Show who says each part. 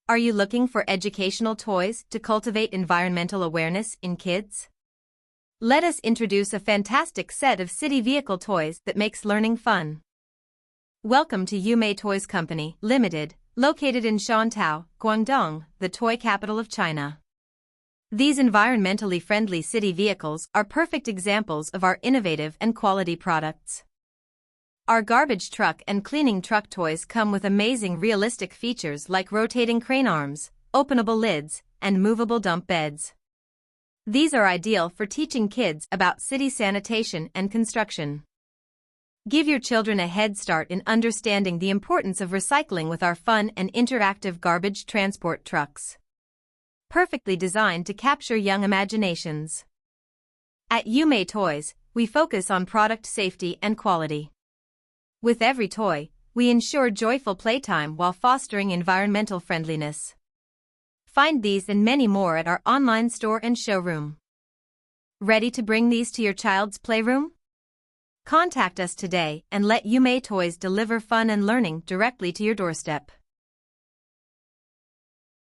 Speaker 1: Are you looking for educational toys to cultivate environmental awareness in kids? Let us introduce a fantastic set of city vehicle toys that makes learning fun. Welcome to Yumei Toys Company, Limited, located in Shantou, Guangdong, the toy capital of China. These environmentally friendly city vehicles are perfect examples of our innovative and quality products. Our garbage truck and cleaning truck toys come with amazing realistic features like rotating crane arms, openable lids, and movable dump beds. These are ideal for teaching kids about city sanitation and construction. Give your children a head start in understanding the importance of recycling with our fun and interactive garbage transport trucks. Perfectly designed to capture young imaginations. At Yumei Toys, we focus on product safety and quality. With every toy, we ensure joyful playtime while fostering environmental friendliness. Find these and many more at our online store and showroom. Ready to bring these to your child's playroom? Contact us today and let Yumei Toys deliver fun and learning directly to your doorstep.